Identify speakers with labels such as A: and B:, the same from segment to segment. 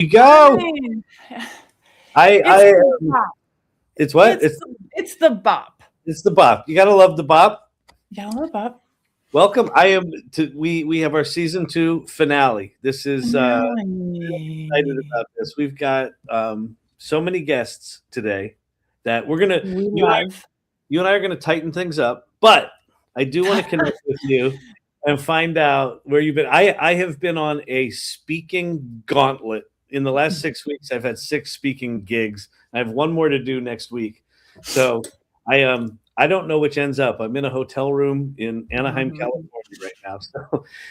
A: You go.
B: Fine.
A: I,
B: It's
A: I,
B: the bop.
A: it's what?
B: It's the bop.
A: It's the bop. You gotta love the bop.
B: Yeah, I love bop.
A: Welcome. We have our season 2 finale. This is excited
B: Finale.
A: about this. We've got so many guests today that we're gonna
B: We
A: you and I,
B: love.
A: you and I are gonna tighten things up. But I do want to connect with you and find out where you've been. I have been on a speaking gauntlet in the last 6 weeks. I've had 6 speaking gigs. I have one more to do next week. So I don't know which ends up. I'm in a hotel room in Anaheim, California right now.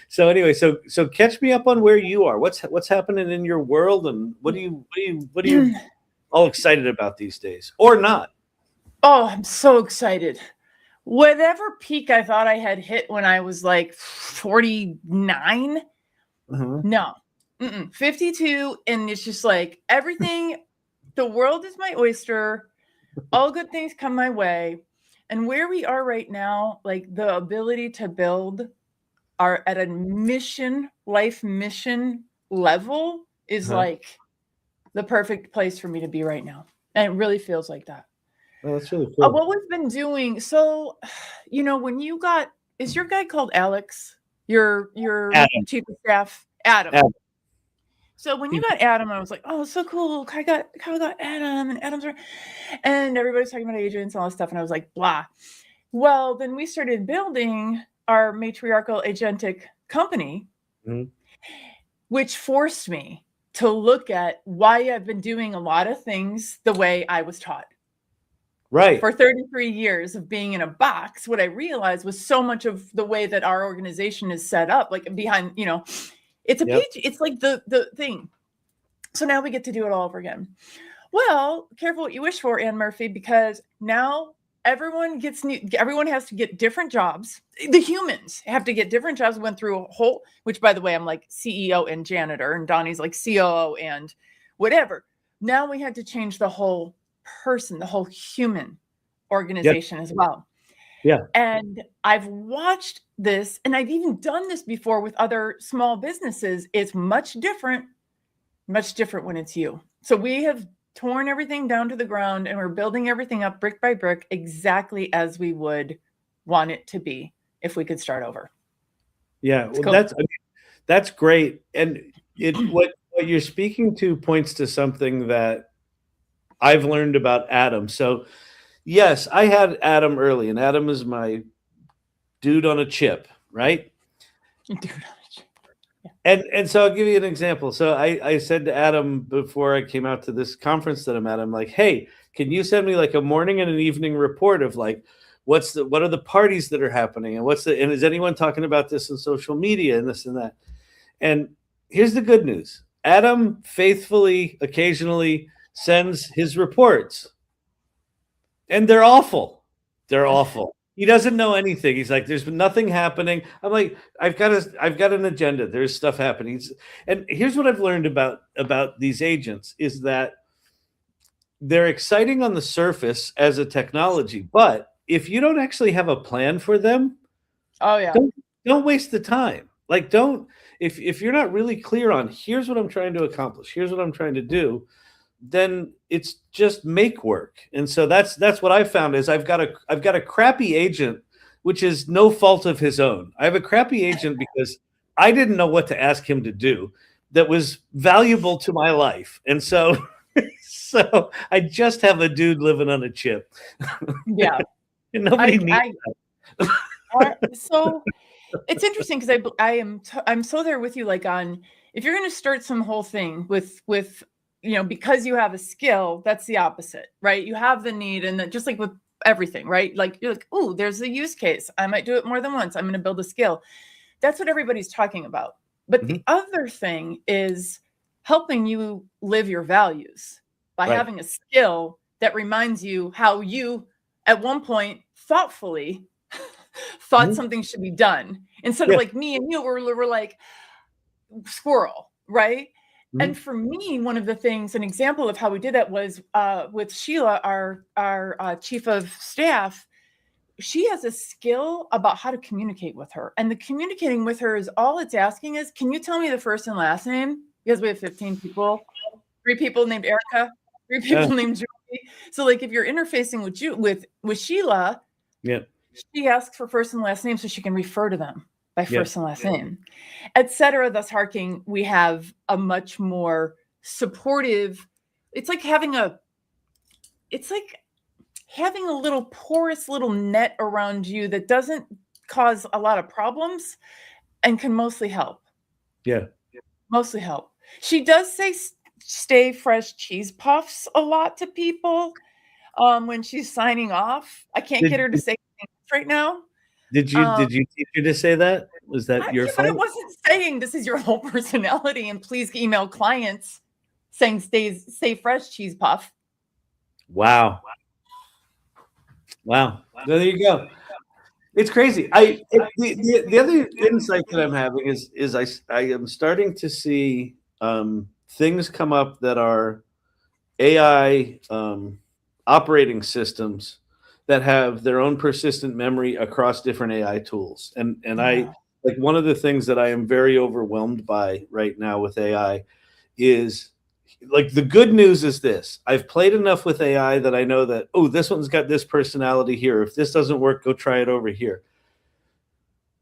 A: So anyway, so catch me up on where you are. What's happening in your world, and what are you all excited about these days, or not?
B: Oh, I'm so excited. Whatever peak I thought I had hit when I was like 49, no, 52, and it's just like everything. The world is my oyster. All good things come my way. And where we are right now, like the ability to build our at a life mission level is like the perfect place for me to be right now. And it really feels like that.
A: Oh, that's really cool.
B: What we've been doing. So, when you got, is your guy called Alex? Your
A: Adam.
B: chief of staff, Adam.
A: Adam.
B: So when you got Adam, I was like, oh, so cool. I got Adam, and Adam's, and everybody's talking about agents and all this stuff. And I was like, blah. Well, then we started building our matriarchal agentic company, which forced me to look at why I've been doing a lot of things the way I was taught.
A: Right.
B: For 33 years of being in a box, what I realized was so much of the way that our organization is set up, like behind, it's a page. It's like the thing. So now we get to do it all over again. Well, careful what you wish for, Anne Murphy, because now everyone has to get different jobs. The humans have to get different jobs. We went through a whole, which by the way, I'm like CEO and janitor, and Donnie's like COO and whatever. Now we had to change the whole person, the whole human organization as well.
A: Yeah.
B: And I've watched this, and I've even done this before with other small businesses. It's much different when it's you. So we have torn everything down to the ground, and we're building everything up brick by brick, exactly as we would want it to be if we could start over.
A: Yeah, well, cool. That's great. And what you're speaking to points to something that I've learned about Adam. So yes, I had Adam early, and Adam is my dude on a chip, right?
B: Dude on a chip. Yeah.
A: And so I'll give you an example. So I said to Adam before I came out to this conference that I'm at, I'm like, hey, can you send me like a morning and an evening report of like what are the parties that are happening, and and is anyone talking about this in social media and this and that? And here's the good news. Adam faithfully occasionally sends his reports, and they're awful. He doesn't know anything. He's like, there's nothing happening. I'm like, I've got an agenda. There's stuff happening. And here's what I've learned about these agents is that they're exciting on the surface as a technology, but if you don't actually have a plan for them, don't waste the time. Like, if you're not really clear on here's what I'm trying to accomplish, here's what I'm trying to do, then it's just make work. And so that's what I found is I've got a crappy agent, which is no fault of his own. I have a crappy agent because I didn't know what to ask him to do that was valuable to my life. And so I just have a dude living on a chip.
B: Yeah.
A: And nobody needs
B: that. So it's interesting because I'm so there with you, like on, if you're going to start some whole thing with because you have a skill, that's the opposite, right? You have the need, and just like with everything, right? Like you're like, oh, there's a use case. I might do it more than once. I'm going to build a skill. That's what everybody's talking about. But the other thing is helping you live your values by having a skill that reminds you how you, at one point, thoughtfully thought something should be done. Instead of like me and you, we're like squirrel, right? And for me, one of the things, an example of how we did that was with Sheila, our chief of staff. She has a skill about how to communicate with her. And the communicating with her is all it's asking is, can you tell me the first and last name? Because we have 15 people. 3 people named Erica, 3 people named Julie. So like if you're interfacing with Sheila,
A: yeah,
B: she asks for first and last name so she can refer to them by first and last name, etc. Thus harking, we have a much more supportive. It's like having a little porous little net around you that doesn't cause a lot of problems and can mostly help.
A: Yeah.
B: Mostly help. She does say stay fresh cheese puffs a lot to people when she's signing off. I can't get her to say things right now.
A: Did you teach her to say that? Was that your fault?
B: But it wasn't saying this is your whole personality and please email clients saying stay fresh cheese puff.
A: Wow. There you go. It's crazy. The other insight that I'm having is I am starting to see things come up that are AI operating systems that have their own persistent memory across different AI tools. And I like one of the things that I am very overwhelmed by right now with AI is like the good news is this. I've played enough with AI that I know that, oh, this one's got this personality here. If this doesn't work, go try it over here.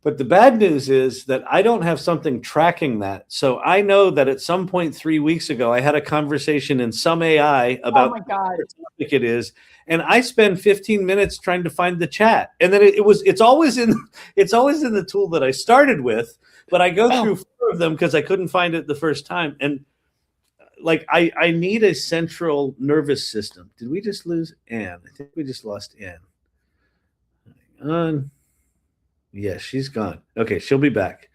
A: But the bad news is that I don't have something tracking that. So I know that at some point 3 weeks ago, I had a conversation in some AI about what topic it is. And I spend 15 minutes trying to find the chat. And then it's always in the tool that I started with, but I go through 4 of them because I couldn't find it the first time. And like I need a central nervous system. Did we just lose Anne? I think we just lost Anne. Hang on. Yeah, she's gone. Okay, she'll be back.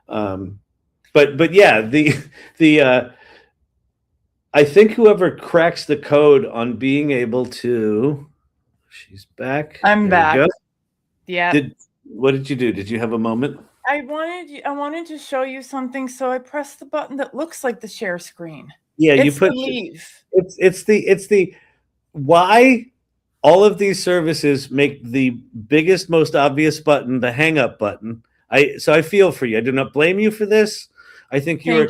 A: But yeah, the I think whoever cracks the code on being able to, she's back.
B: I'm back. Yeah.
A: What did you do? Did you have a moment?
B: I wanted to show you something, so I pressed the button that looks like the share screen.
A: Yeah, you put
B: leave.
A: It's the why all of these services make the biggest, most obvious button the hang up button. So I feel for you. I do not blame you for this. I think you are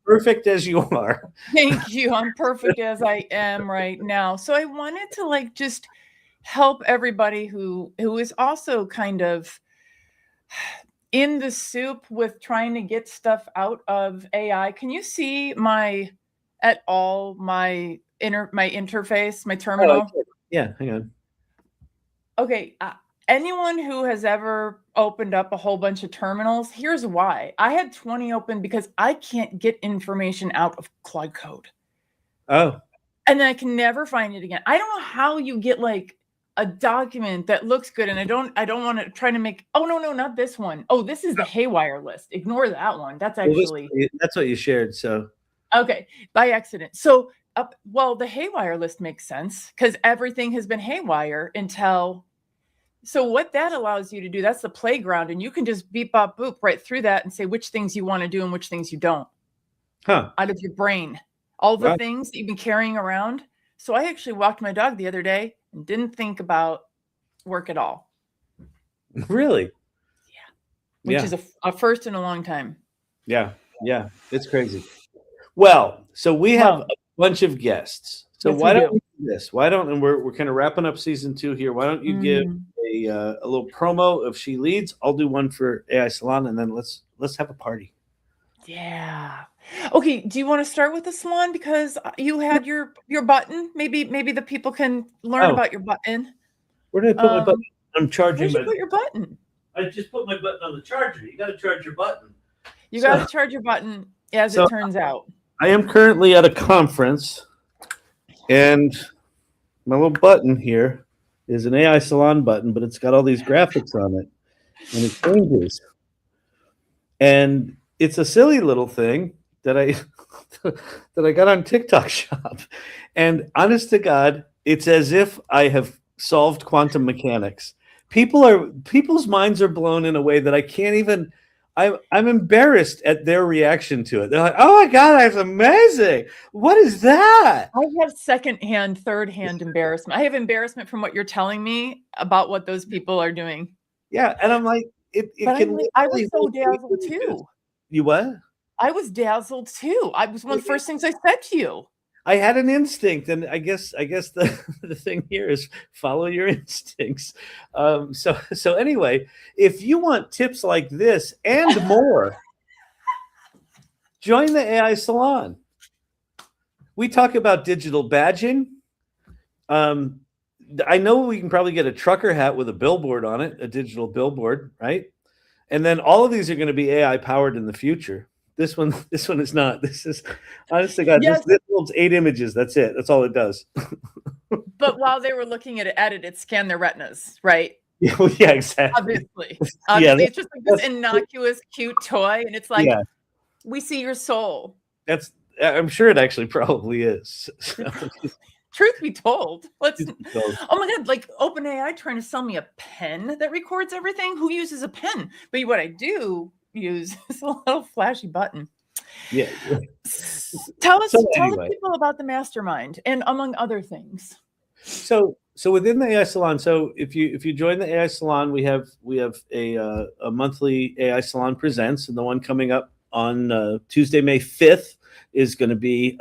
A: perfect as you are.
B: Thank you. I'm perfect as I am right now. So I wanted to like just help everybody who is also kind of in the soup with trying to get stuff out of AI. Can you see my interface, my terminal?
A: Oh, yeah, hang on.
B: Okay, anyone who has ever opened up a whole bunch of terminals, here's why. I had 20 open because I can't get information out of Claude Code.
A: Oh.
B: And then I can never find it again. I don't know how you get like a document that looks good, and I don't want to try to make, oh no, not this one. Oh, this is the haywire list. Ignore that one. That's actually
A: that's what you shared. So
B: okay, by accident. So the haywire list makes sense because everything has been haywire until. So what that allows you to do, that's the playground, and you can just beep, bop, boop right through that and say which things you want to do and which things you don't.
A: Out
B: of your brain, all the things that you've been carrying around. So I actually walked my dog the other day and didn't think about work at all.
A: Really?
B: Yeah. Which is a first in a long time.
A: Yeah. It's crazy. Well, so we have a bunch of guests. So why don't we do this? And we're kind of wrapping up season 2 here. Why don't you give a little promo of She Leads? I'll do one for AI Salon, and then let's have a party.
B: Yeah. Okay. Do you want to start with the salon because you had your button? Maybe the people can learn about your button.
A: Where did I put my button? I'm charging.
B: Where'd you put your button?
A: I just put my button on the charger. You got to charge your button.
B: You got to charge your button, as it turns out.
A: I am currently at a conference, and my little button here is an AI Salon button, but it's got all these graphics on it, and it changes. And it's a silly little thing that I got on TikTok Shop. And honest to God, it's as if I have solved quantum mechanics. People's minds are blown in a way that I can't even. I'm embarrassed at their reaction to it. They're like, "Oh my God, that's amazing! What is that?"
B: I have second-hand, third-hand embarrassment. I have embarrassment from what you're telling me about what those people are doing.
A: Yeah, and I'm like,
B: I was so dazzled too.
A: You what?
B: I was dazzled too. I was one of the first things I said to you.
A: I had an instinct, and I guess the the thing here is follow your instincts. So anyway, if you want tips like this and more, join the AI Salon. We talk about digital badging. I know we can probably get a trucker hat with a billboard on it, a digital billboard, right? And then all of these are going to be AI powered in the future. This one is not. This is, honest to God,
B: Yes.
A: this holds 8 images. That's it. That's all it does.
B: But while they were looking at it scanned their retinas, right?
A: Yeah, well, yeah, exactly.
B: Obviously,
A: Yeah,
B: it's just like this innocuous, cute toy, and it's like,
A: yeah,
B: we see your soul.
A: I'm sure it actually probably is. So,
B: Truth be told,
A: so,
B: oh my God, like OpenAI trying to sell me a pen that records everything. Who uses a pen? But what I do use is a little flashy button.
A: yeah.
B: Tell the
A: anyway.
B: people about the mastermind, and among other things.
A: So within the AI Salon, so if you join the AI Salon, we have a monthly AI Salon Presents, and the one coming up on Tuesday, May 5th, is going to be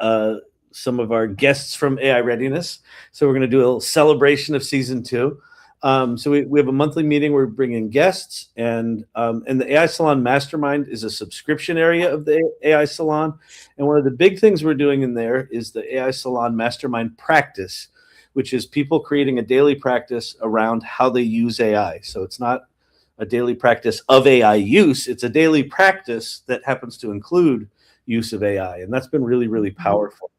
A: some of our guests from AI Readiness. So we're going to do a little celebration of season 2. So we have a monthly meeting where we bring in guests, and the AI Salon Mastermind is a subscription area of the AI Salon. And one of the big things we're doing in there is the AI Salon Mastermind Practice, which is people creating a daily practice around how they use AI. So it's not a daily practice of AI use, it's a daily practice that happens to include use of AI. And that's been really, really powerful.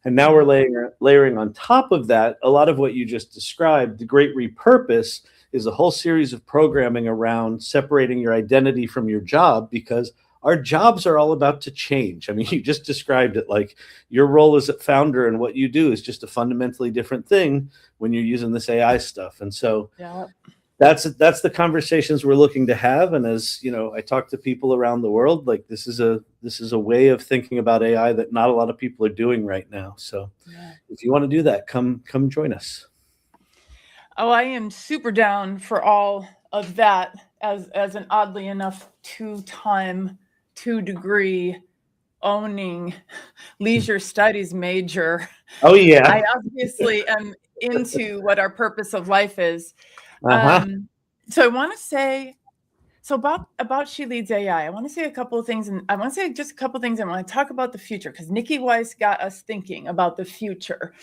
A: And now we're layering on top of that a lot of what you just described. The Great Repurpose is a whole series of programming around separating your identity from your job, because our jobs are all about to change. I mean, you just described it, like your role as a founder and what you do is just a fundamentally different thing when you're using this AI stuff. And so that's the conversations we're looking to have. And as you know, I talk to people around the world, like this is a way of thinking about AI that not a lot of people are doing right now. So if you want to do that, come join us.
B: Oh, I am super down for all of that as an oddly enough 2-degree owning leisure studies major.
A: Oh yeah.
B: I obviously am into what our purpose of life is. So I want to say, about She Leads AI, I want to say a couple of things, and I want to say just a couple of things. I want to talk about the future, because Nikki Weiss got us thinking about the future.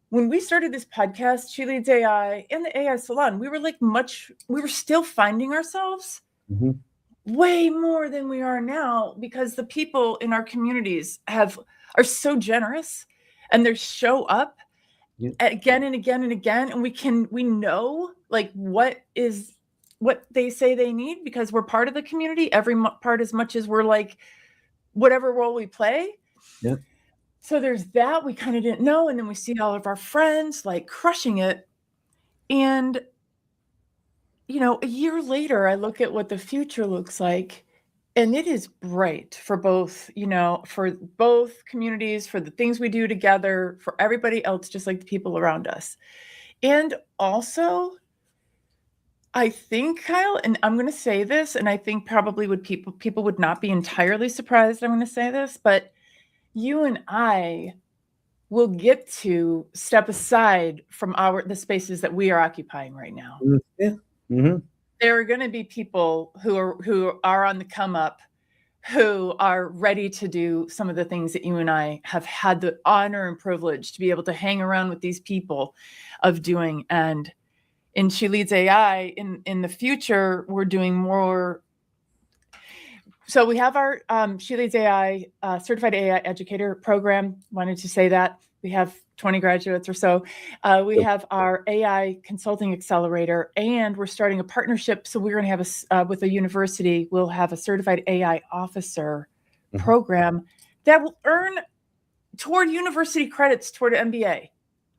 B: When we started this podcast, She Leads AI and the AI Salon, we were still finding ourselves way more than we are now, because the people in our communities are so generous, and they show up again and again and again, and we know like what they say they need, because we're part of the community, every part, as much as we're like whatever role we play.
A: Yeah.
B: So there's that we kind of didn't know, and then we see all of our friends like crushing it, and a year later I look at what the future looks like, and it is bright for both, for both communities, for the things we do together, for everybody else, just like the people around us. And also, I think, Kyle, and I'm going to say this, and I think probably people would not be entirely surprised I'm going to say this, but you and I will get to step aside from the spaces that we are occupying right now.
A: Yeah. Mm-hmm.
B: There are going to be people who are on the come up, who are ready to do some of the things that you and I have had the honor and privilege to be able to hang around with these people of doing. And in She Leads AI, in the future, we're doing more. So we have our She Leads AI Certified AI Educator program. Wanted to say that. We have 20 graduates or so. We have our AI Consulting Accelerator, and we're starting a partnership. So we're going to have with a university, we'll have a Certified AI Officer program that will earn toward university credits toward an MBA.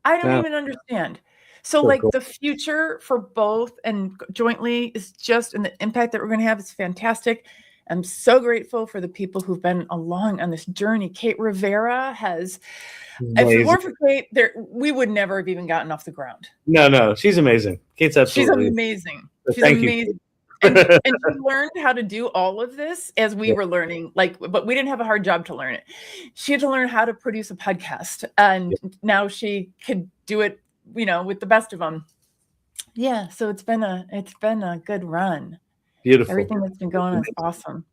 B: I don't even understand. So like cool. The future for both and jointly is just, and the impact that we're going to have is fantastic. I'm so grateful for the people who've been along on this journey. Kate Rivera has, if it weren't for Kate, we would never have even gotten off the ground.
A: No, she's amazing. Kate's absolutely
B: amazing.
A: She's amazing.
B: And she learned how to do all of this as we were learning, but we didn't have a hard job to learn it. She had to learn how to produce a podcast, and now she could do it, with the best of them. Yeah. So it's been a good run.
A: Beautiful.
B: Everything that's been going on is awesome.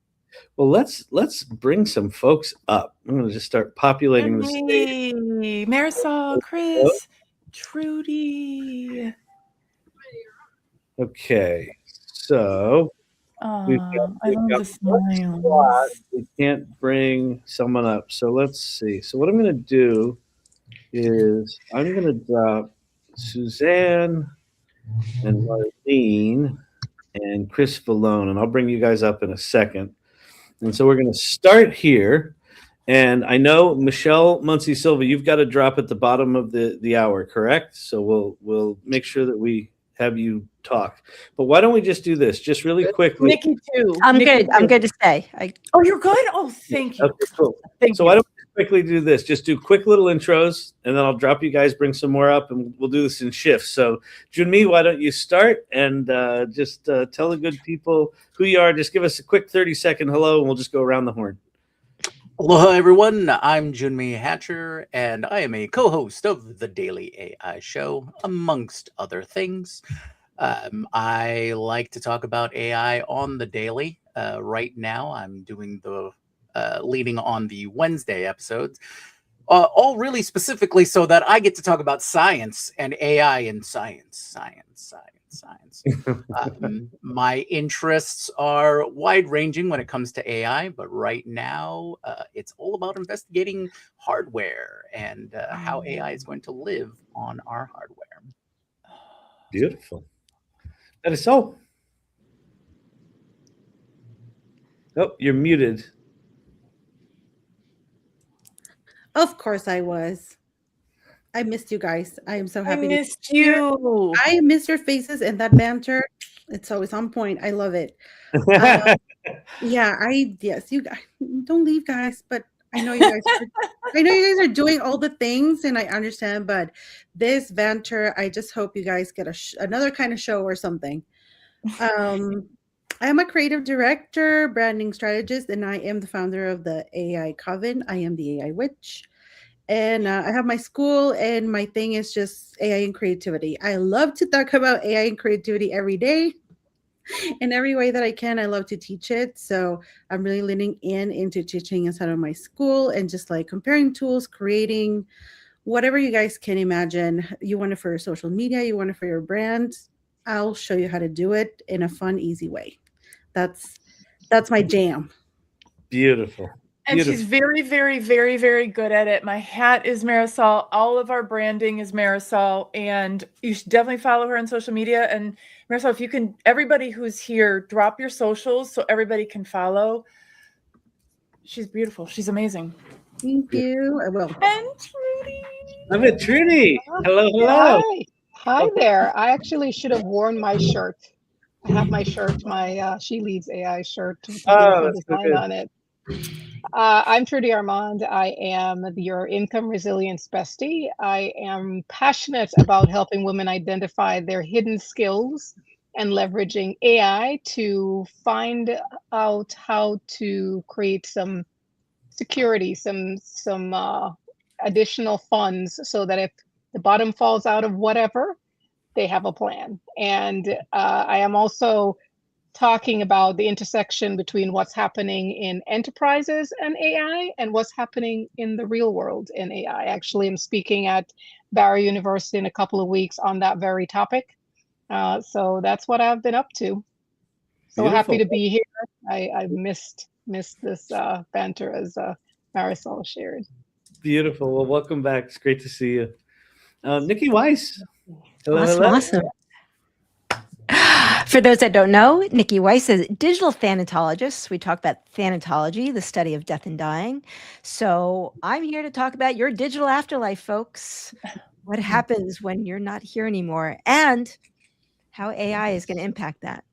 A: Well, let's bring some folks up. I'm going to just start populating the stage.
B: Marisol, Chris, Trudy.
A: Okay, so we've got
B: the smiles.
A: We can't bring someone up, so let's see. So what I'm going to do is I'm going to drop Suzanne and Marlene and Chris Vallone, and I'll bring you guys up in a second. And so we're going to start here. And I know Michelle Muncie Silva, you've got to drop at the bottom of the hour, correct? So we'll make sure that we have you talk. But why don't we just do this, just really quickly?
B: Nikki too.
C: I'm good. I'm good to stay.
B: Oh, you're good. Oh, thank you.
A: Okay, cool.
B: Thank you.
A: Why don't we quickly do this? Just do quick little intros, and then I'll drop you guys, bring some more up, and we'll do this in shifts. So, Junmi, why don't you start and just tell the good people who you are. Just give us a quick 30-second hello, and we'll just go around the horn.
D: Aloha, everyone. I'm Junmi Hatcher, and I am a co-host of the Daily AI Show, amongst other things. I like to talk about AI on the daily. Right now, I'm doing the leading on the Wednesday episodes, all really specifically so that I get to talk about science and AI and science. My interests are wide-ranging when it comes to AI, but right now it's all about investigating hardware and how AI is going to live on our hardware.
A: Beautiful. That is so. Oh, you're muted.
E: Of course I was. I missed you guys. I am so happy.
B: I missed you.
E: I miss your faces and that banter. It's always on point. I love it. Yes, you guys don't leave, guys. But I know you guys. I know you guys are doing all the things, and I understand. But this banter, I just hope you guys get another kind of show or something. I am a creative director, branding strategist, and I am the founder of the AI Coven. I am the AI Witch. And I have my school, and my thing is just AI and creativity. I love to talk about AI and creativity every day. In every way that I can, I love to teach it. So I'm really leaning into teaching inside of my school and just like comparing tools, creating whatever you guys can imagine. You want it for your social media, you want it for your brand. I'll show you how to do it in a fun, easy way. That's my jam.
A: Beautiful.
B: And she's very, very, very, very good at it. My hat is Marisol. All of our branding is Marisol. And you should definitely follow her on social media. And Marisol, if you can, everybody who's here, drop your socials so everybody can follow. She's beautiful. She's amazing.
E: Thank you. I will.
B: And Trudy.
A: I'm at Trudy. Hello.
F: Hi there. I actually should have worn my shirt. I have my shirt, my She Leads AI shirt with the design on it. I'm Trudy Armand. I am your income resilience bestie. I am passionate about helping women identify their hidden skills and leveraging AI to find out how to create some security, some additional funds so that if the bottom falls out of whatever, they have a plan. And I am also talking about the intersection between what's happening in enterprises and AI and what's happening in the real world in AI. Actually, I'm speaking at Barry University in a couple of weeks on that very topic. So that's what I've been up to. So
A: Beautiful.
F: Happy to be here. I missed this banter as Marisol shared.
A: Beautiful. Well, welcome back. It's great to see you. Nikki Weiss.
C: Awesome. For those that don't know, Nikki Weiss is a digital thanatologist. We talk about thanatology, the study of death and dying. So I'm here to talk about your digital afterlife, folks. What happens when you're not here anymore and how AI is going to impact that.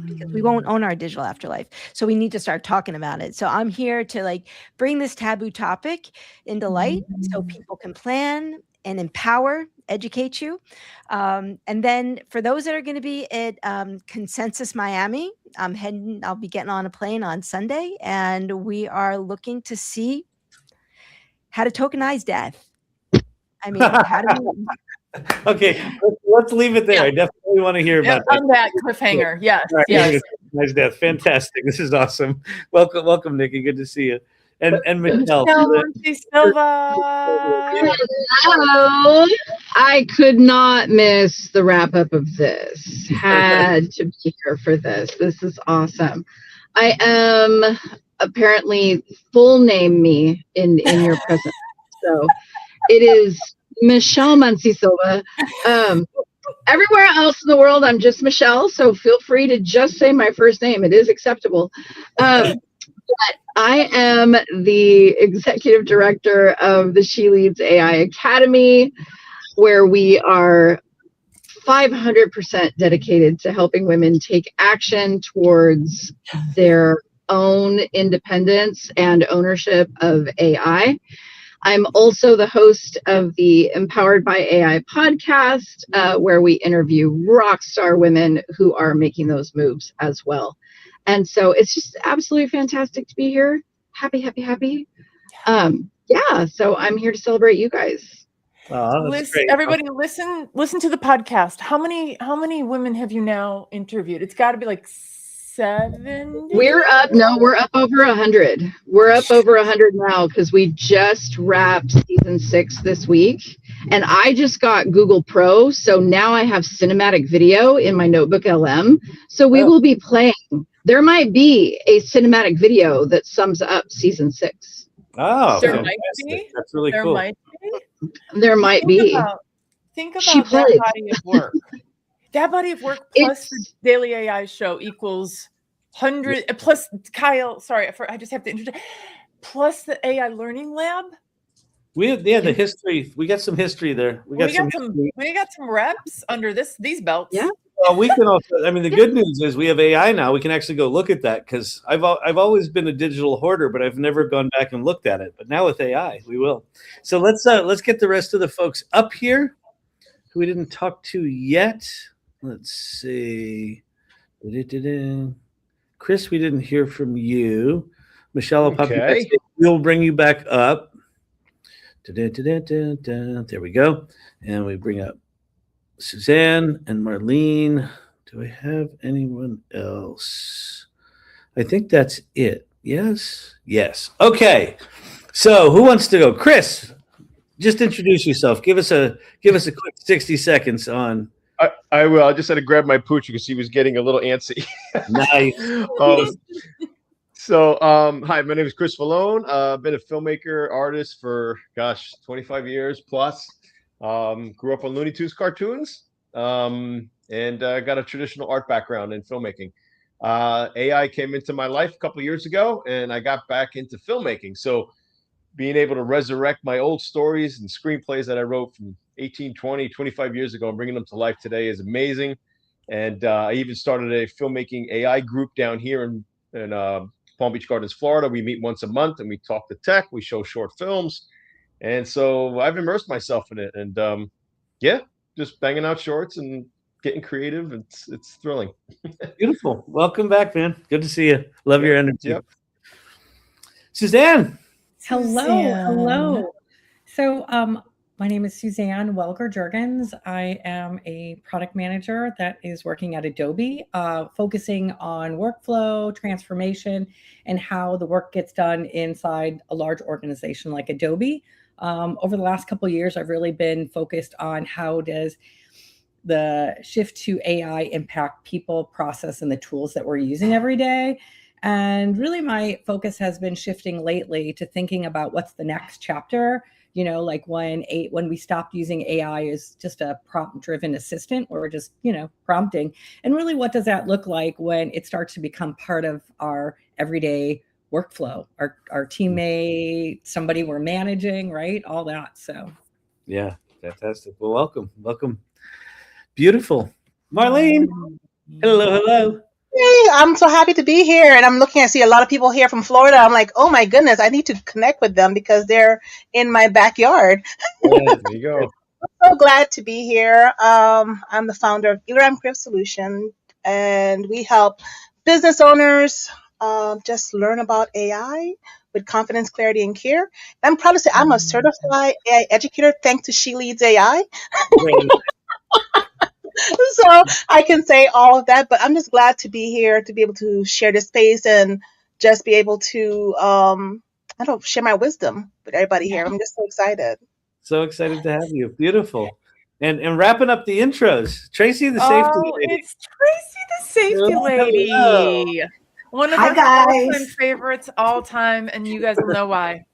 C: Because we won't own our digital afterlife. So we need to start talking about it. So I'm here to bring this taboo topic into light so people can plan and empower, educate you. And then for those that are going to be at Consensus Miami, I'll be getting on a plane on Sunday, and we are looking to see how to tokenize death. I mean, how do we...
A: Okay, let's leave it there. I definitely want to hear about that.
B: On that cliffhanger, yes,
A: Right,
B: yes.
A: Nice death, fantastic. This is awesome. Welcome, Nikki. Good to see you. And Michelle.
B: Silva.
G: Hello. I could not miss the wrap up of this. Had to be here for this. This is awesome. I am apparently full name me in your presence. So it is Michelle Muncie Silva. Everywhere else in the world, I'm just Michelle. So feel free to just say my first name. It is acceptable. But I am the executive director of the She Leads AI Academy, where we are 500% dedicated to helping women take action towards their own independence and ownership of AI. I'm also the host of the Empowered by AI podcast, where we interview rock star women who are making those moves as well. And so it's just absolutely fantastic to be here. Happy. Yeah, so I'm here to celebrate you guys.
A: Oh, that's great.
B: Everybody listen to the podcast. How many women have you now interviewed? It's got to be like 70.
G: We're up over 100. We're up over 100 now because we just wrapped season 6 this week. And I just got Google Pro, so now I have cinematic video in my Notebook LM. So we will be playing. There might be a cinematic video that sums up season 6.
A: Oh,
B: there might be.
A: That's really
B: there
A: cool.
G: There might be.
B: Think about that body of work. That body of work plus the Daily AI show equals 100 plus Kyle. Sorry, I just have to introduce. Plus the AI Learning Lab.
A: We have the history. We got some history there. We got
B: some reps under these belts.
G: Yeah.
A: Well, we can also. I mean, the good news is we have AI now. We can actually go look at that because I've always been a digital hoarder, but I've never gone back and looked at it. But now with AI, we will. So let's get the rest of the folks up here who we didn't talk to yet. Let's see. Chris, we didn't hear from you. Michelle, we'll bring you back up. There we go. And we bring up Suzanne and Marlene. Do I have anyone else? I think that's it. Yes. Okay. So who wants to go? Chris, just introduce yourself. Give us a quick 60 seconds on.
H: I will. I just had to grab my pooch because he was getting a little antsy.
A: Nice.
H: Hi, my name is Chris Falone. I've been a filmmaker, artist for 25 years plus. Grew up on Looney Tunes cartoons, and got a traditional art background in filmmaking. AI came into my life a couple of years ago, and I got back into filmmaking. So being able to resurrect my old stories and screenplays that I wrote from 18, 20, 25 years ago and bringing them to life today is amazing. And I even started a filmmaking AI group down here in Palm Beach Gardens, Florida. We meet once a month and we talk to tech. We show short films. And so I've immersed myself in it. And just banging out shorts and getting creative. It's thrilling.
A: Beautiful. Welcome back, man. Good to see you. Love your energy.
H: Yep.
A: Suzanne.
I: Hello. So my name is Suzanne Welker-Jurgens. I am a product manager that is working at Adobe, focusing on workflow, transformation, and how the work gets done inside a large organization like Adobe. Over the last couple of years, I've really been focused on how does the shift to AI impact people, process, and the tools that we're using every day. And really my focus has been shifting lately to thinking about what's the next chapter, like when we stopped using AI as just a prompt-driven assistant or just, prompting. And really what does that look like when it starts to become part of our everyday workflow, our teammate, somebody we're managing, right? All that. So.
A: Yeah, fantastic. Well, welcome. Beautiful. Marlene. Hello.
J: Hey, I'm so happy to be here, and I'm looking. I see a lot of people here from Florida. I'm like, oh my goodness, I need to connect with them because they're in my backyard.
H: Yeah, there you go.
J: So glad to be here. I'm the founder of Egram Crib Solution, and we help business owners just learn about AI with confidence, clarity, and care. And I'm proud to say I'm a certified AI educator thanks to She Leads AI. So I can say all of that, but I'm just glad to be here to be able to share this space and just be able to, share my wisdom with everybody here. I'm just so excited.
A: So excited to have you. Beautiful. And wrapping up the intros, Tracy the safety lady.
B: It's Tracy the safety lady.
A: Hello.
B: One of
K: Hi,
B: our
K: guys.
B: all-time favorites all time, and you guys will know why.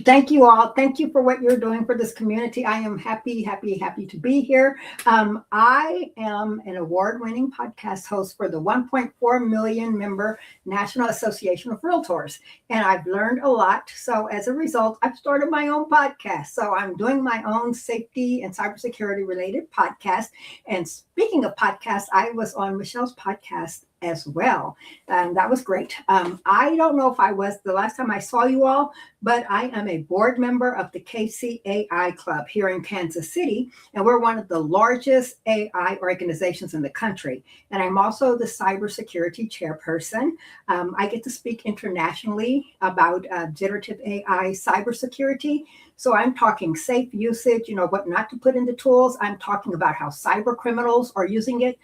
K: Thank you all. Thank you for what you're doing for this community. I am happy to be here. I am an award-winning podcast host for the 1.4 million member National Association of Realtors, and I've learned a lot. So as a result, I've started my own podcast. So I'm doing my own safety and cybersecurity related podcast. And speaking of podcasts, I was on Michelle's podcast as well. And that was great. I don't know if I was the last time I saw you all, but I am a board member of the KCAI Club here in Kansas City, and we're one of the largest AI organizations in the country. And I'm also the cybersecurity chairperson. I get to speak internationally about generative AI cybersecurity. So I'm talking safe usage, what not to put in the tools. I'm talking about how cyber criminals are using it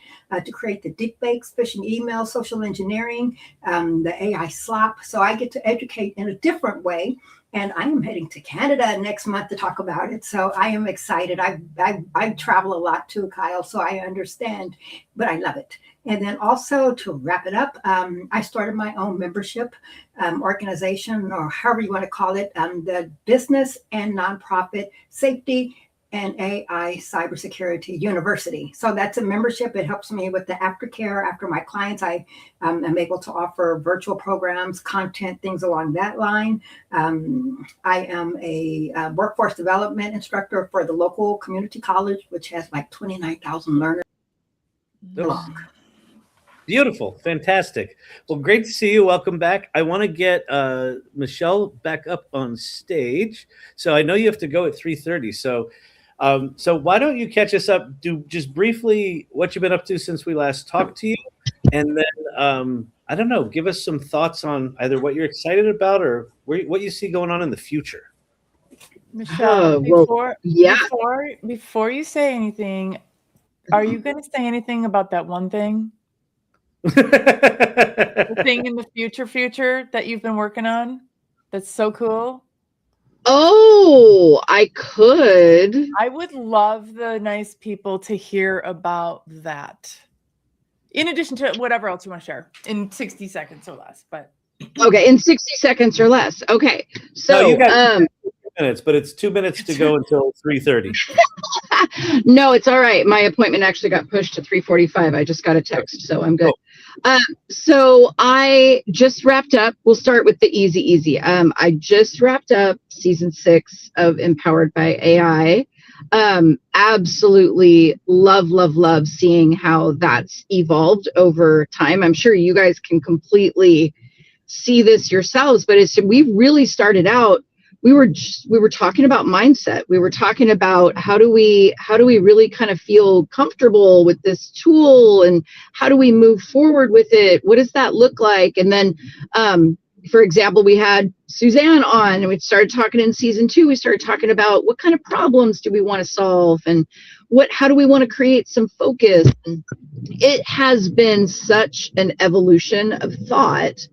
K: to create the deepfakes, phishing emails, social engineering, the AI slop. So I get to educate in a different way. And I am heading to Canada next month to talk about it. So I am excited. I travel a lot too, Kyle, so I understand, but I love it. And then also to wrap it up, I started my own membership organization, or however you want to call it, the Business and Nonprofit Safety and AI Cybersecurity University. So that's a membership. It helps me with the aftercare after my clients. I am able to offer virtual programs, content, things along that line. I am a workforce development instructor for the local community college, which has like 29,000 learners.
A: Oh. Beautiful. Fantastic. Well, great to see you. Welcome back. I want to get Michelle back up on stage. So I know you have to go at 3:30. So why don't you catch us up, do just briefly what you've been up to since we last talked to you, and then, I don't know, give us some thoughts on either what you're excited about or what you see going on in the future.
B: Michelle, before you say anything, are you going to say anything about that one thing? The thing in the future that you've been working on that's so cool?
G: Oh, I could.
B: I would love the nice people to hear about that. In addition to whatever else you want to share in 60 seconds or less, but
G: okay, in 60 seconds or less. Okay. So
A: no, you got 2 minutes, but it's 2 minutes to go until 3:30.
G: No, it's all right. My appointment actually got pushed to 3:45. I just got a text, so I'm good. So I just wrapped up. We'll start with the easy. I just wrapped up season 6 of Empowered by AI. Absolutely love seeing how that's evolved over time. I'm sure you guys can completely see this yourselves, but we really started out, we were talking about mindset. We were talking about how do we really kind of feel comfortable with this tool, and how do we move forward with it? What does that look like? And then, for example, we had Suzanne on, and we started talking in season 2. We started talking about what kind of problems do we want to solve, and how do we want to create some focus? And it has been such an evolution of thought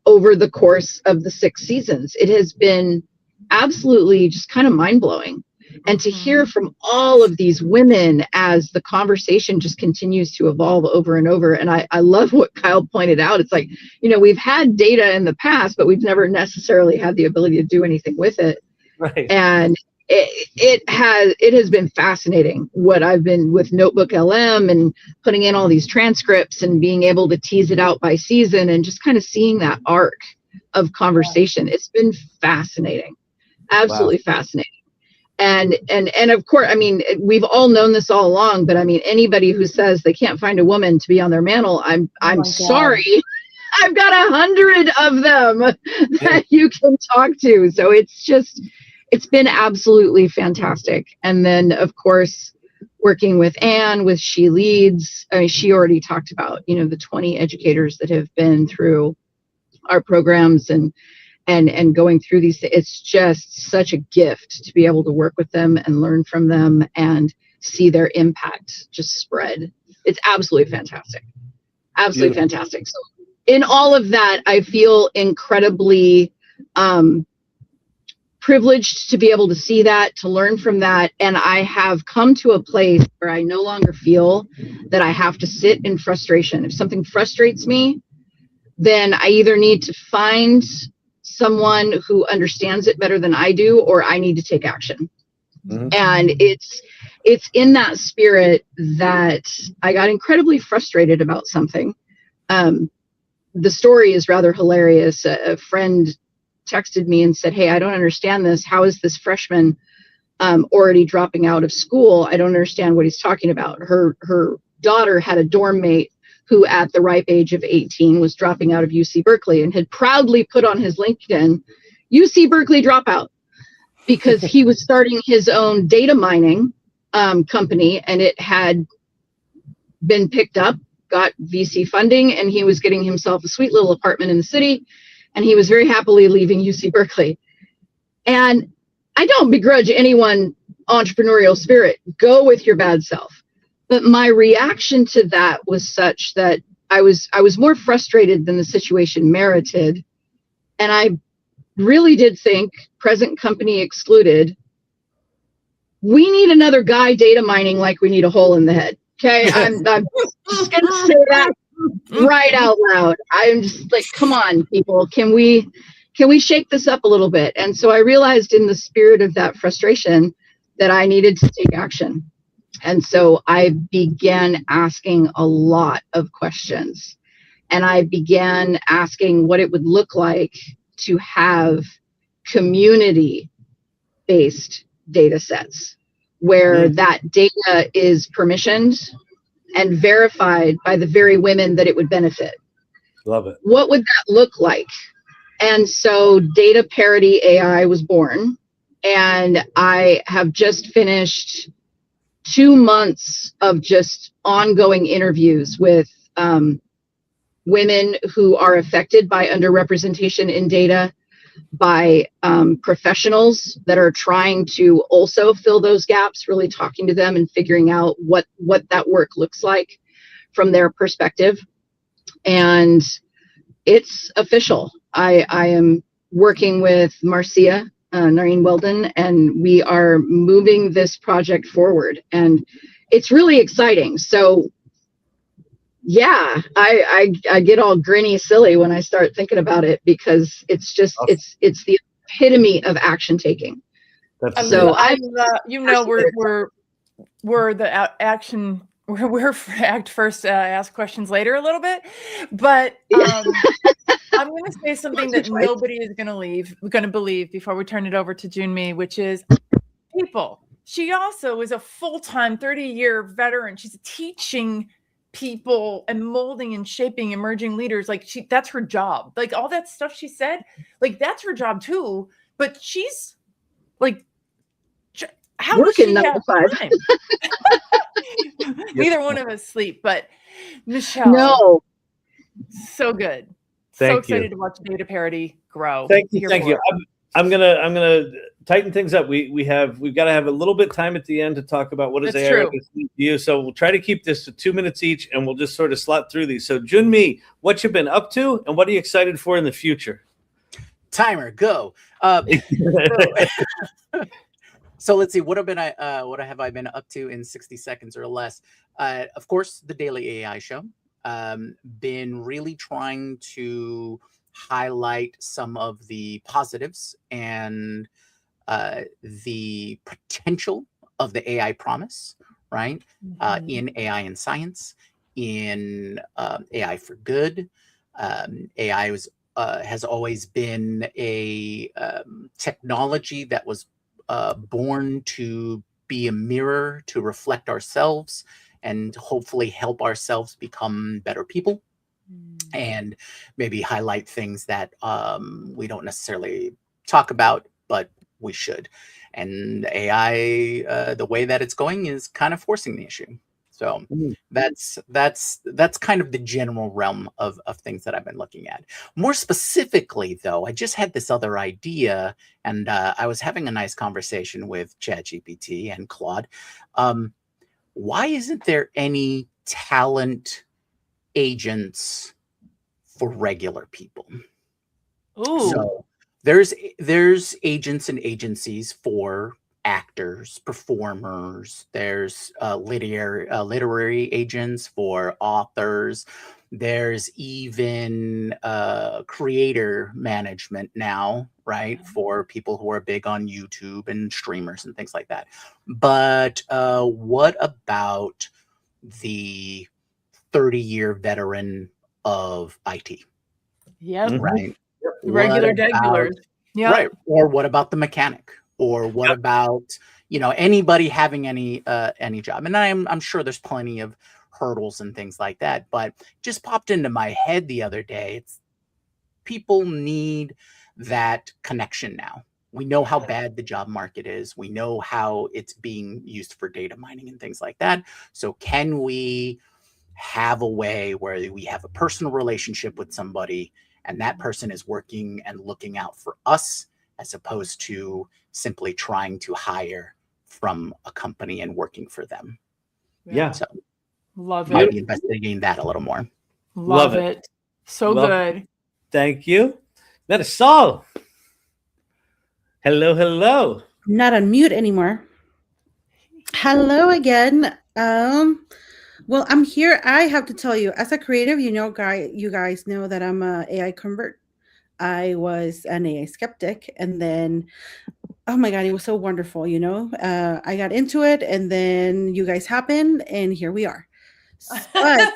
G: over the course of the 6 seasons. It has been absolutely just kind of mind-blowing. And to hear from all of these women as the conversation just continues to evolve over and over. And I love what Kyle pointed out. It's like, we've had data in the past, but we've never necessarily had the ability to do anything with it.
A: Right.
G: And it has been fascinating what I've been with Notebook LM and putting in all these transcripts and being able to tease it out by season and just kind of seeing that arc of conversation. It's been fascinating. Absolutely fascinating. And of course, I mean, we've all known this all along, but I mean, anybody who says they can't find a woman to be on their mantle, I'm sorry. I've got 100 of them that you can talk to. So it's been absolutely fantastic. And then of course, working with Anne with She Leads, I mean, she already talked about, the 20 educators that have been through our programs and going through these. It's just such a gift to be able to work with them and learn from them and see their impact just spread. It's absolutely fantastic. Absolutely fantastic. So in all of that, I feel incredibly privileged to be able to see that, to learn from that. And I have come to a place where I no longer feel that I have to sit in frustration. If something frustrates me, then I either need to find someone who understands it better than I do, or I need to take action. Mm-hmm. And it's in that spirit that I got incredibly frustrated about something. The story is rather hilarious. A friend texted me and said, "Hey, I don't understand this. How is this freshman already dropping out of school? I don't understand what he's talking about." Her daughter had a dorm mate who at the ripe age of 18 was dropping out of UC Berkeley and had proudly put on his LinkedIn, UC Berkeley dropout, because he was starting his own data mining company, and it had been picked up, got VC funding, and he was getting himself a sweet little apartment in the city, and he was very happily leaving UC Berkeley. And I don't begrudge anyone entrepreneurial spirit. Go with your bad self. But my reaction to that was such that I was more frustrated than the situation merited. And I really did think, present company excluded, we need another guy data mining like we need a hole in the head. Okay, I'm just going to say that right out loud. I'm just like, come on, people, can we shake this up a little bit? And so I realized in the spirit of that frustration that I needed to take action. And so I began asking a lot of questions, and I began asking what it would look like to have community-based data sets where that data is permissioned and verified by the very women that it would benefit.
A: Love it.
G: What would that look like? And so Data Parity AI was born, and I have just finished 2 months of just ongoing interviews with women who are affected by underrepresentation in data, by professionals that are trying to also fill those gaps, really talking to them and figuring out what that work looks like from their perspective. And it's official. I am working with Marcia, Noreen Weldon, and we are moving this project forward. And it's really exciting. So yeah, I get all grinny silly when I start thinking about it, because it's just it's the epitome of action taking.
B: So we're the action. We're act first, ask questions later a little bit, but I'm going to say something that nobody is going to believe before we turn it over to Junmi, which is people. She also is a full-time 30-year veteran. She's teaching people and molding and shaping emerging leaders. Like that's her job. Like all that stuff she said, like that's her job too. But she's like, how working does she have time? Neither one of us sleep, but Michelle, no, so good. So excited to watch Data Parity grow.
A: Thank you. I'm gonna tighten things up. We've got to have a little bit time at the end to talk about what is AI to you. So we'll try to keep this to 2 minutes each, and we'll just sort of slot through these. So Junmi, what you've been up to, and what are you excited for in the future?
D: Timer, go. So let's see, what have I been up to in 60 seconds or less? Of course, the Daily AI Show. Been really trying to highlight some of the positives and the potential of the AI promise, right? In AI and science, in AI for good. AI has always been a technology that was born to be a mirror to reflect ourselves and hopefully help ourselves become better people, and maybe highlight things that we don't necessarily talk about, but we should. And AI, the way that it's going, is kind of forcing the issue. So that's kind of the general realm of things that I've been looking at. More specifically, though, I just had this other idea, and I was having a nice conversation with ChatGPT and Claude. Why isn't there any talent agents for regular people?
B: Ooh.
D: So there's agents and agencies for actors, performers. There's literary agents for authors. There's even creator management now, right, for people who are big on YouTube and streamers and things like that. But what about the 30-year veteran of IT?
B: Yep.
D: Right.
B: Regular regulars. Yeah.
D: Right. Or what about the mechanic? Or what about, anybody having any job? And I'm sure there's plenty of hurdles and things like that, but just popped into my head the other day. It's people need that connection now. We know how bad the job market is. We know how it's being used for data mining and things like that. So can we have a way where we have a personal relationship with somebody, and that person is working and looking out for us, as opposed to simply trying to hire from a company and working for them?
A: Yeah.
D: So
B: love
D: might
B: it.
D: be investigating that a little more.
B: Love it. So
A: Well,
B: good.
A: Thank you. That is Saul. Hello, hello.
E: I'm not on mute anymore. Hello again. Well, I'm here. I have to tell you, as a creative, you guys know that I'm a AI convert. I was an AI skeptic, and then, oh my God, it was so wonderful. I got into it, and then you guys happened, and here we are. But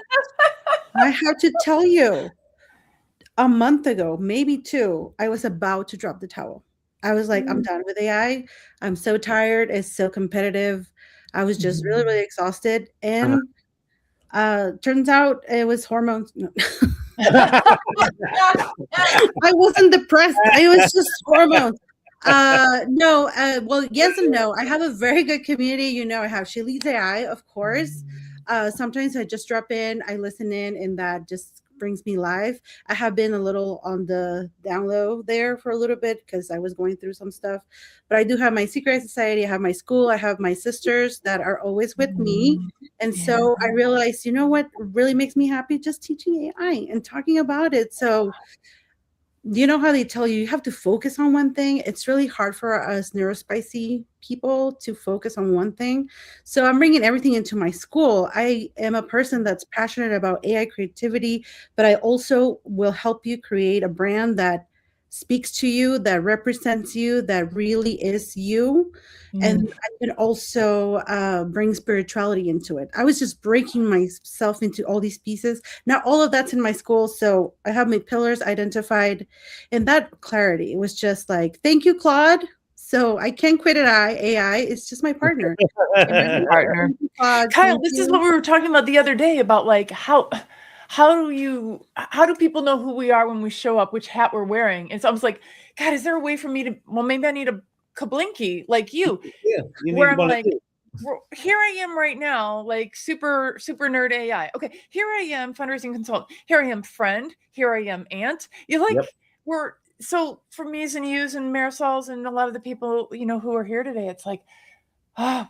E: I have to tell you, a month ago, maybe two, I was about to drop the towel. I was like, I'm done with AI. I'm so tired. It's so competitive. I was just really, really exhausted. And turns out it was hormones. No. I wasn't depressed. It was just hormones. Well, yes and no. I have a very good community. I have She Leads AI, of course. Sometimes I just drop in, I listen in, and that just brings me live. I have been a little on the down low there for a little bit because I was going through some stuff. But I do have my secret society. I have my school. I have my sisters that are always with me. And so I realized, what really makes me happy? Just teaching AI and talking about it. So you know how they tell you have to focus on one thing? It's really hard for us neurospicy people to focus on one thing. So I'm bringing everything into my school. I am a person that's passionate about AI creativity, but I also will help you create a brand that speaks to you, that represents you, that really is you. And I can also bring spirituality into it. I was just breaking myself into all these pieces. Now all of that's in my school. So I have my pillars identified, and that clarity was just like, thank you, Claude. So I can't quit AI. It's just my partner.
B: Partner. Kyle, this is what we were talking about the other day about like how do people know who we are when we show up, which hat we're wearing? And so I was like, God, is there a way for me to, maybe I need a kablinky like you, where I'm like, here I am right now, like super nerd AI. Okay, here I am, fundraising consultant. Here I am, friend. Here I am, aunt. We're so for me's and you's and Marisol's and a lot of the people who are here today. It's like,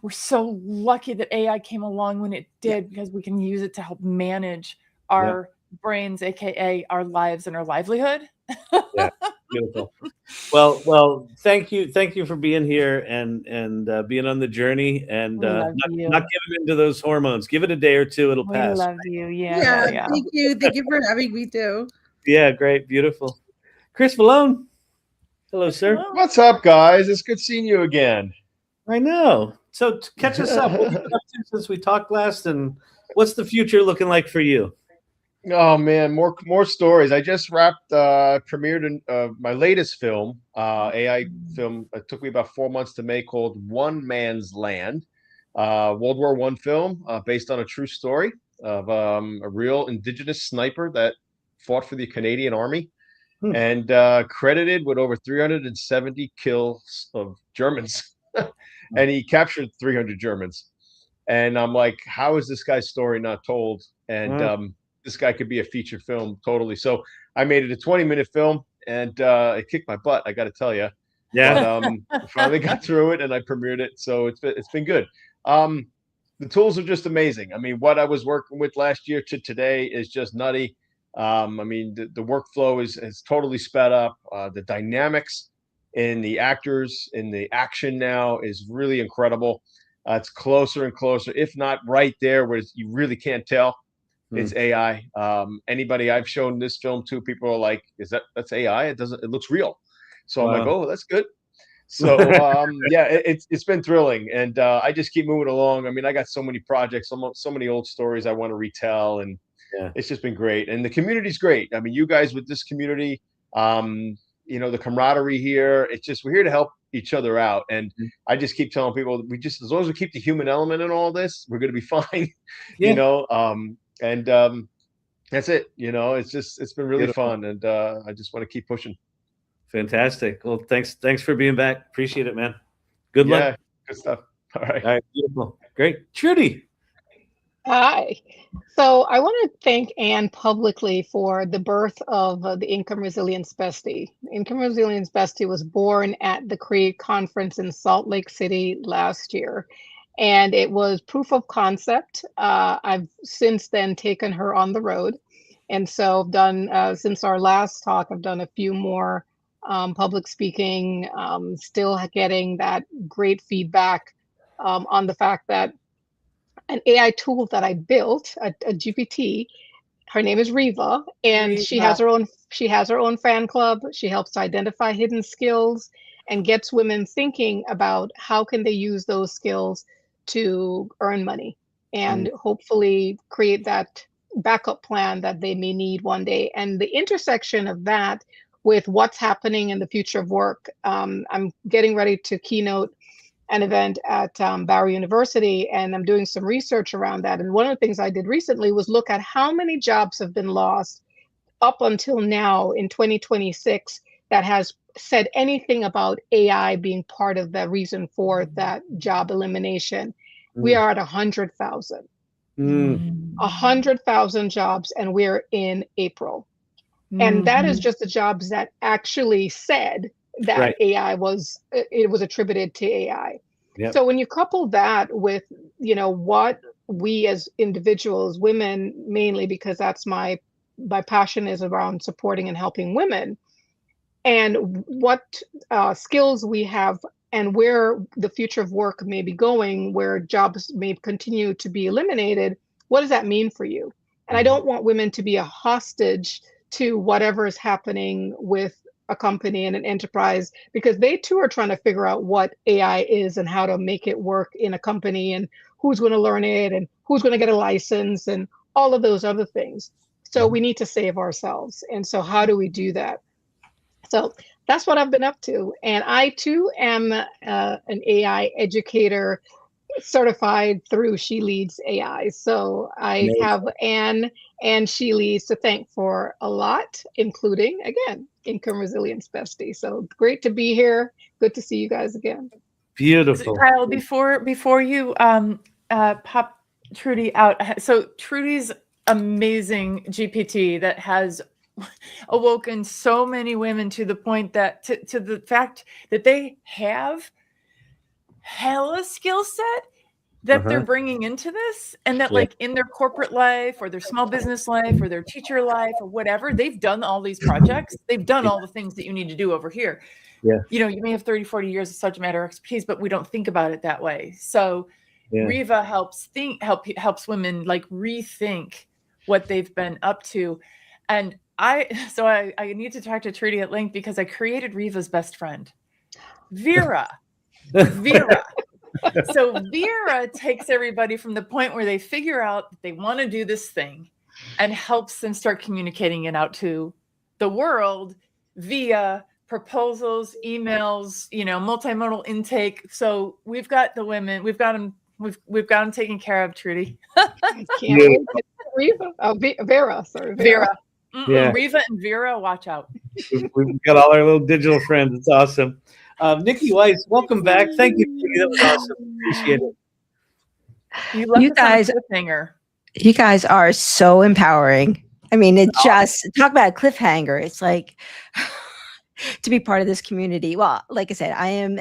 B: we're so lucky that AI came along when it did, because we can use it to help manage our brains, aka our lives and our livelihood.
A: Yeah, beautiful. Well, thank you for being here and being on the journey and not giving into those hormones. Give it a day or two, it'll pass.
B: We love you.
E: Yeah. Thank you for having me too.
A: Yeah, great, beautiful. Chris Malone, hello, sir.
H: What's up, guys? It's good seeing you again.
A: I know. So catch us up. What have you been up to since we talked last, and what's the future looking like for you?
H: Oh man, more stories. I just premiered my latest film, AI film. It took me about 4 months to make, called One Man's Land, World War I film based on a true story of a real indigenous sniper that fought for the Canadian Army, and credited with over 370 kills of Germans, and he captured 300 Germans. And I'm like, how is this guy's story not told? And this guy could be a feature film totally. So I made it a 20-minute film, and it kicked my butt, I got to tell you.
A: Yeah.
H: But I finally got through it, and I premiered it, so it's been good. The tools are just amazing. I mean, what I was working with last year to today is just nutty. I mean, the workflow is totally sped up. The dynamics in the actors, in the action now is really incredible. It's closer and closer, if not right there, where you really can't tell. It's AI. Anybody I've shown this film to, people are like, that's AI? It looks real. So I'm like, oh, that's good. So yeah, it's been thrilling, and I just keep moving along. I mean, I got so many projects, so many old stories I want to retell, and it's just been great. And the community's great. I mean, you guys with this community, the camaraderie here, we're here to help each other out. And I just keep telling people, as long as we keep the human element in all this, we're going to be fine. That's it. It's been really fun, and I just want to keep pushing.
A: Fantastic. Well, thanks for being back. Appreciate it, man. Good luck.
H: Yeah, good stuff. All right.
A: Beautiful. Great. Trudy.
F: Hi. So I want to thank Anne publicly for the birth of the Income Resilience Bestie. Income Resilience Bestie was born at the CREATE conference in Salt Lake City last year, and it was proof of concept. I've since then taken her on the road, and so I've done, since our last talk, I've done a few more public speaking, still getting that great feedback on the fact that an AI tool that I built, a GPT, her name is Riva, and she has her own fan club. She helps to identify hidden skills and gets women thinking about how can they use those skills to earn money and hopefully create that backup plan that they may need one day. And the intersection of that with what's happening in the future of work, I'm getting ready to keynote an event at Barry University, and I'm doing some research around that. And one of the things I did recently was look at how many jobs have been lost up until now in 2026 that has said anything about AI being part of the reason for that job elimination. We are at 100,000. 100,000 jobs, and we're in April. And that is just the jobs that actually said that AI was attributed to AI. Yep. So when you couple that with, what we as individuals, women mainly, because that's my passion is around supporting and helping women, and what skills we have and where the future of work may be going, where jobs may continue to be eliminated, what does that mean for you? And I don't want women to be a hostage to whatever is happening with a company and an enterprise, because they too are trying to figure out what AI is and how to make it work in a company and who's going to learn it and who's going to get a license and all of those other things. So we need to save ourselves. And so how do we do that? So that's what I've been up to. And I too am an AI educator certified through She Leads AI. So I have Anne and She Leads to thank for a lot, including, again, Income Resilience Bestie. So great to be here. Good to see you guys again.
A: Beautiful.
B: Kyle, before you pop Trudy out, so Trudy's amazing GPT that has awoken so many women to the point that to the fact that they have hella skill set that they're bringing into this, and that like in their corporate life or their small business life or their teacher life or whatever, they've done all these projects. They've done all the things that you need to do over here. Yeah. You may have 30, 40 years of subject matter expertise, but we don't think about it that way. So Riva helps women like rethink what they've been up to. And I need to talk to Trudy at length because I created Riva's best friend, Vera. So Vera takes everybody from the point where they figure out that they want to do this thing and helps them start communicating it out to the world via proposals, emails, multimodal intake. So we've got the women, we've got them taken care of, Trudy.
F: I can't wait. Reva. Oh, Vera. Sorry, Vera.
A: Yeah.
B: Reva and Vera, watch out.
A: We've got all our little digital friends. It's awesome. Nikki Weiss, welcome back. Thank you. That was awesome. Appreciate it.
B: You guys,
C: you guys are so empowering. I mean, it just talk about a cliffhanger. It's like to be part of this community. Well, like I said, I am,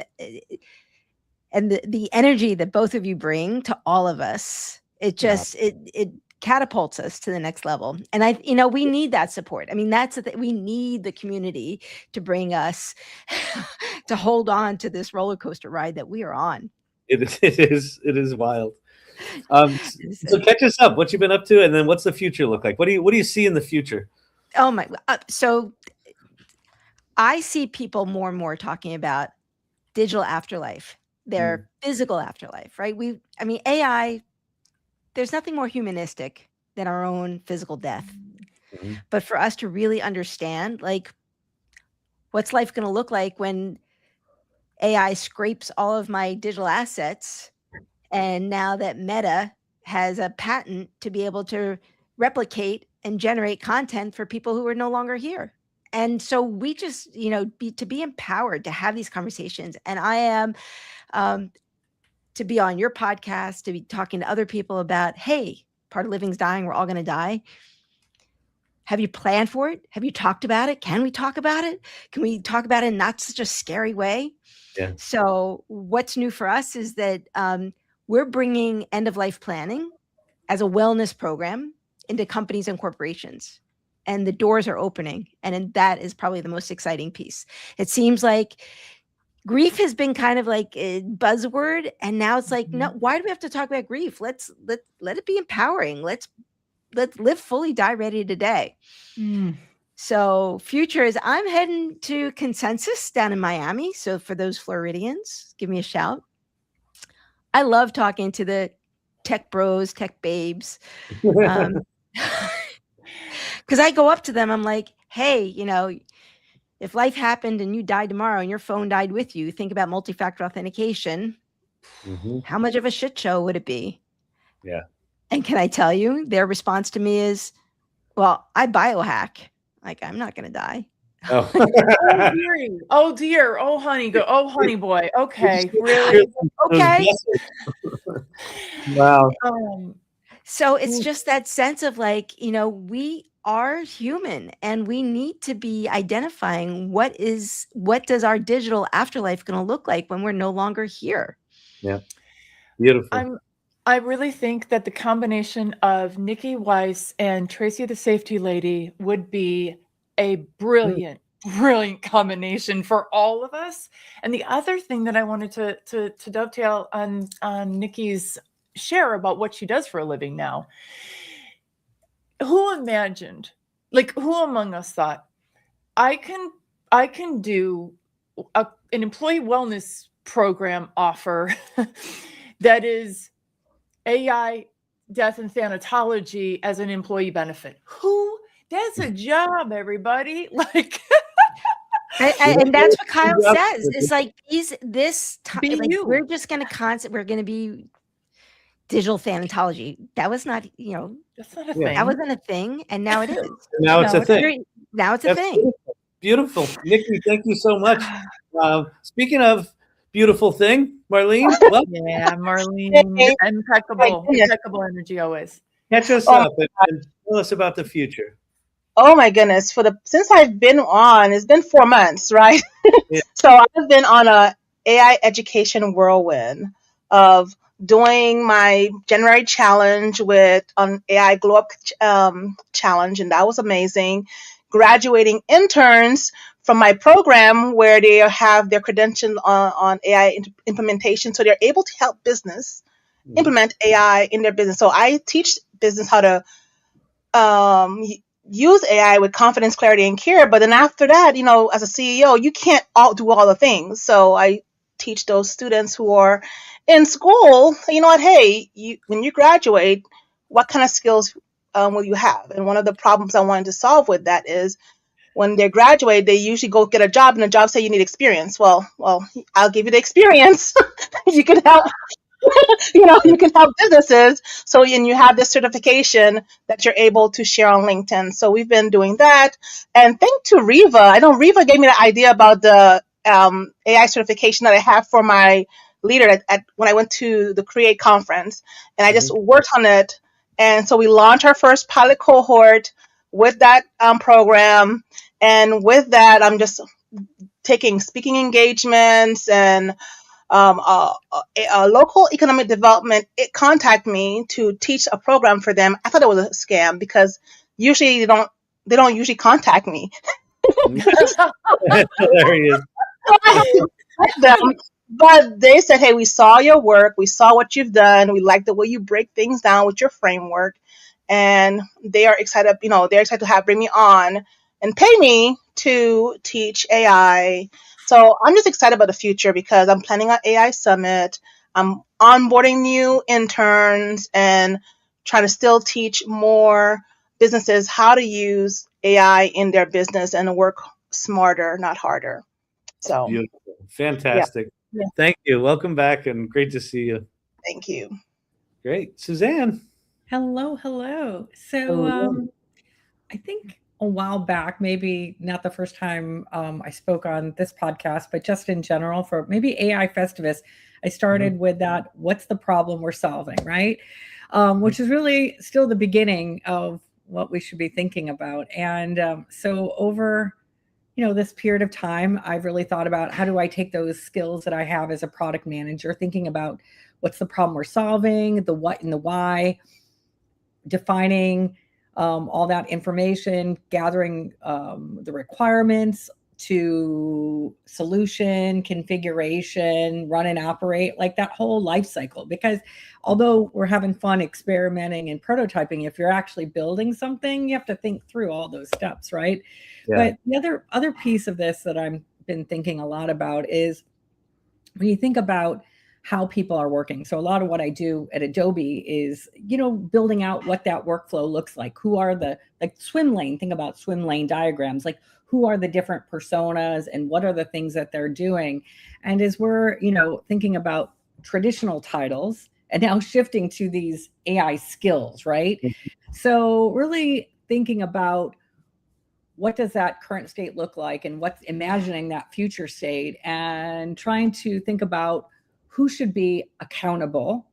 C: and the energy that both of you bring to all of us, it just it catapults us to the next level. And we need that support. I mean, that's the thing. We need the community to bring us to hold on to this roller coaster ride that we are on.
A: It is wild. So catch us up. What you've been up to, and then what's the future look like? What do you see in the future?
C: Oh my! So I see people more and more talking about digital afterlife, their physical afterlife, right? AI. There's nothing more humanistic than our own physical death. Mm-hmm. But for us to really understand, like, what's life going to look like when AI scrapes all of my digital assets, and now that Meta has a patent to be able to replicate and generate content for people who are no longer here. And so we just, to be empowered to have these conversations. And I am to be on your podcast, to be talking to other people about, hey, part of living's dying. We're all going to die. Have you planned for it? Have you talked about it? Can we talk about it? Can we talk about it in not such a scary way?
A: Yeah.
C: So what's new for us is that we're bringing end-of-life planning as a wellness program into companies and corporations. And the doors are opening. And that is probably the most exciting piece. It seems like grief has been kind of like a buzzword. And now it's like, no, why do we have to talk about grief? Let it be empowering. Let's live fully, die ready today. So future is, I'm heading to Consensus down in Miami. So for those Floridians, give me a shout. I love talking to the tech bros, tech babes. Because I go up to them, I'm like, hey, if life happened and you died tomorrow and your phone died with you, think about multi-factor authentication. Mm-hmm. How much of a shit show would it be?
A: Yeah.
C: And can I tell you, their response to me is, well, I biohack. Like, I'm not going to die.
A: Oh.
B: Oh dear. Oh honey, oh honey boy. Okay. Really?
C: Okay.
A: Wow.
C: So it's just that sense of like, we are human and we need to be identifying what does our digital afterlife going to look like when we're no longer here.
A: Yeah. Beautiful.
B: I really think that the combination of Nikki Weiss and Tracy the Safety Lady would be a brilliant combination for all of us. And the other thing that I wanted to dovetail on Nikki's share about what she does for a living now. Who imagined, who among us thought, I can do an employee wellness program offer that is AI death and thanatology as an employee benefit? That's a job, everybody.
C: And that's what Kyle says. It's like we're just going to we're going to be digital thanatology. That was not,
B: that's not a thing.
C: That wasn't a thing, and now it is.
A: Now it's a thing.
C: Now it's a thing.
A: Beautiful. Nikki, thank you so much. Speaking of beautiful thing, Marlene. Well,
B: yeah, Marlene, impeccable energy always.
A: Catch us up and tell us about the future.
J: Oh my goodness! Since I've been on, it's been 4 months, right? Yeah. So I've been on a AI education whirlwind of doing my January challenge with an AI Glow Up challenge, and that was amazing. Graduating interns from my program where they have their credential on AI implementation, so they're able to help business implement AI in their business. So I teach business how to use AI with confidence, clarity, and care. But then after that, as a CEO, you can't do all the things. So I teach those students who are in school, hey, when you graduate, what kind of skills will you have? And one of the problems I wanted to solve with that is when they graduate, they usually go get a job, and the job say you need experience. Well, I'll give you the experience. You can help. You can help businesses. So, and you have this certification that you're able to share on LinkedIn. So we've been doing that. And thank to Riva. I know Riva gave me the idea about the AI certification that I have for my leader at when I went to the Create conference, and I just worked on it. And so we launched our first pilot cohort with that program. And with that, I'm just taking speaking engagements, and a local economic development contact me to teach a program for them. I thought it was a scam because usually they don't usually contact me.
A: Hilarious.
J: So I had to let them. But they said, hey, we saw your work. We saw what you've done. We like the way you break things down with your framework. And they are excited, they're excited to bring me on and pay me to teach AI. So I'm just excited about the future because I'm planning an AI summit. I'm onboarding new interns and trying to still teach more businesses how to use AI in their business and work smarter, not harder. So
A: beautiful. Fantastic.
J: Yeah.
A: Thank you. Welcome back and great to see you.
J: Thank you.
A: Great. Suzanne.
I: Hello. So I think a while back, maybe not the first time I spoke on this podcast, but just in general for maybe AI Festivus, I started with that, what's the problem we're solving, right? Which is really still the beginning of what we should be thinking about. And so over this period of time, I've really thought about how do I take those skills that I have as a product manager, thinking about what's the problem we're solving, the what and the why, defining all that information, gathering the requirements to solution, configuration, run and operate, like that whole life cycle. Because although we're having fun experimenting and prototyping, if you're actually building something, you have to think through all those steps, right? Yeah. But the other piece of this that I've been thinking a lot about is when you think about how people are working. So a lot of what I do at Adobe is, building out what that workflow looks like. Who are swim lane, think about swim lane diagrams, like who are the different personas and what are the things that they're doing? And as we're, thinking about traditional titles and now shifting to these AI skills, right? So really thinking about what does that current state look like and what's imagining that future state and trying to think about who should be accountable,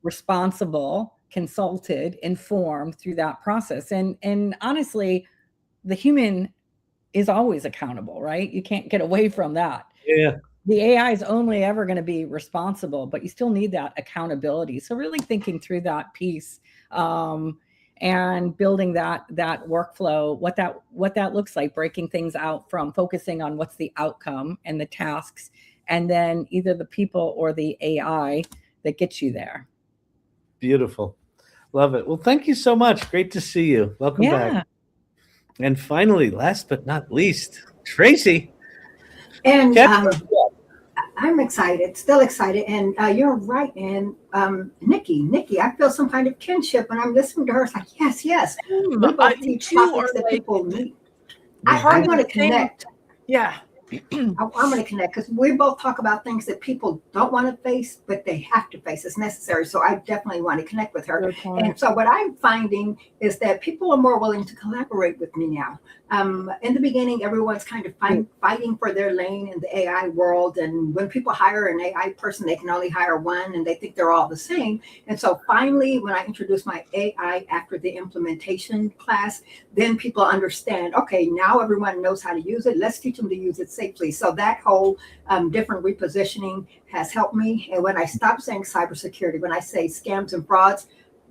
I: responsible, consulted, informed through that process. And honestly, the human is always accountable, right? You can't get away from that.
A: Yeah.
I: The AI is only ever going to be responsible, but you still need that accountability. So really thinking through that piece and building that workflow, what that looks like, breaking things out from focusing on what's the outcome and the tasks, and then either the people or the AI that gets you there.
A: Beautiful. Love it. Well, thank you so much. Great to see you. Welcome back. And finally, last but not least, Tracy.
K: And I'm excited, still excited. And you're right. And Nikki, I feel some kind of kinship when I'm listening to her. It's like, yes. We both teach topics that people need. I want to connect.
B: Yeah.
K: I'm going to connect because we both talk about things that people don't want to face, but they have to face. It's necessary. So I definitely want to connect with her. Okay. And so what I'm finding is that people are more willing to collaborate with me now. In the beginning, everyone's kind of fighting for their lane in the AI world. And when people hire an AI person, they can only hire one and they think they're all the same. And so finally, when I introduced my AI after the implementation class, then people understand, okay, now everyone knows how to use it. Let's teach them to use it safely. So that whole different repositioning has helped me. And when I stop saying cybersecurity, when I say scams and frauds,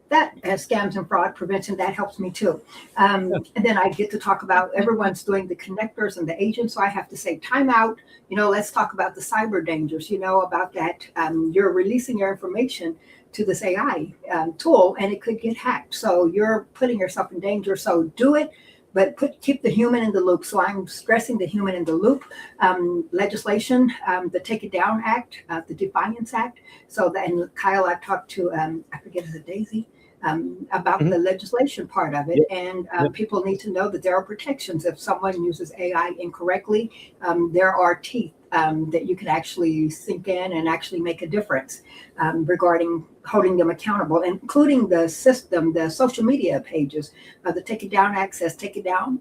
K: that scams and fraud prevention, that helps me too. And then I get to talk about everyone's doing the connectors and the agents. So I have to say time out, let's talk about the cyber dangers, about that. You're releasing your information to this AI tool and it could get hacked. So you're putting yourself in danger. So do it, but keep the human in the loop. So I'm stressing the human in the loop. Legislation, the Take It Down Act, the Defiance Act. So that, and Kyle, I've talked to, I forget, is it Daisy? about the legislation part of it. And people need to know that there are protections. If someone uses AI incorrectly, there are teeth that you can actually sink in and actually make a difference regarding holding them accountable, including the system, the social media pages, the take it down access, take it down.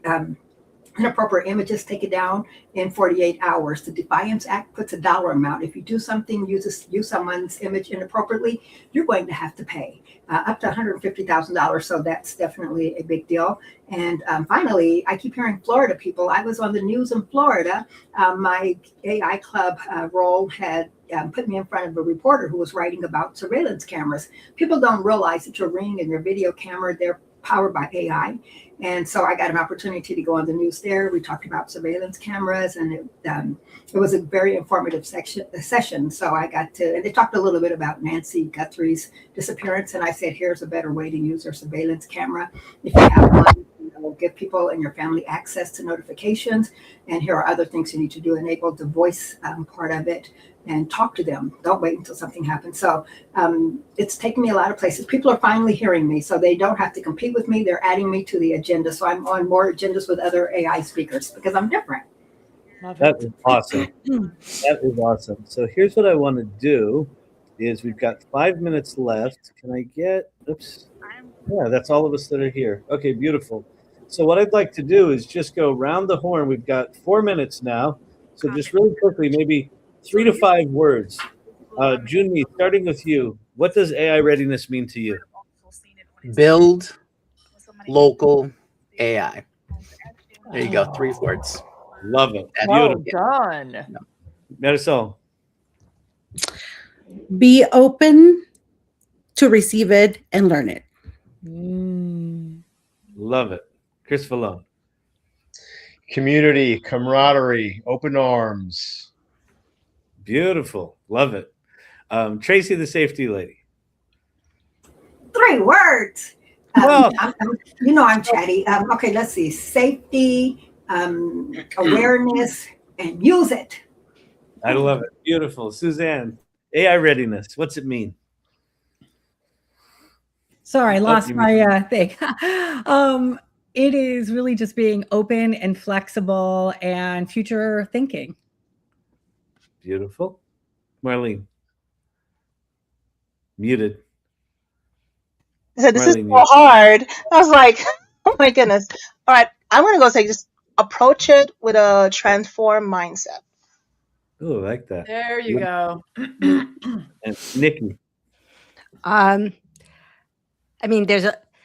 K: Inappropriate images, take it down in 48 hours. The Defiance Act puts a dollar amount. If you do something, use someone's image inappropriately, you're going to have to pay up to $150,000. So that's definitely a big deal. And finally, I keep hearing Florida people. I was on the news in Florida. My AI club role had put me in front of a reporter who was writing about surveillance cameras. People don't realize that your Ring and your video camera, they're powered by AI. And so I got an opportunity to go on the news there. We talked about surveillance cameras, and it was a very informative session. So I got to, and they talked a little bit about Nancy Guthrie's disappearance. And I said, here's a better way to use your surveillance camera. If you have one, give people in your family access to notifications. And here are other things you need to do. Enable the voice part of it and talk to them. Don't wait until something happens. So it's taken me a lot of places. People are finally hearing me, so they don't have to compete with me. They're adding me to the agenda. So I'm on more agendas with other AI speakers because I'm different.
A: That is awesome. That is awesome. So here's what I want to do is we've got 5 minutes left. Can I get, oops. Yeah, that's all of us that are here. Okay, beautiful. So what I'd like to do is just go round the horn. We've got 4 minutes now. So just really quickly, maybe 3 to 5 words. Junmi, starting with you, what does AI readiness mean to you?
D: Build local AI. There you go. 3 words.
A: Love it.
B: Well done.
A: Marisol.
E: Be open to receive it and learn it.
A: Love it. Chris Vallone.
H: Community, camaraderie, open arms.
A: Beautiful. Love it. Tracy, the safety lady.
K: 3 words.
A: Well,
K: I'm chatty. Okay, let's see. Safety, awareness, and use it.
A: I love it. Beautiful. Suzanne, AI readiness. What's it mean?
I: Sorry, I lost my thing. It is really just being open and flexible and future thinking.
A: Beautiful. Marlene. Muted.
J: I said, this
A: Marlene,
J: is so hard. I was like, oh my goodness. All right, I'm going to go say just approach it with a transformed mindset.
A: Oh, I like that.
B: There you go.
A: And Nikki.
C: I mean,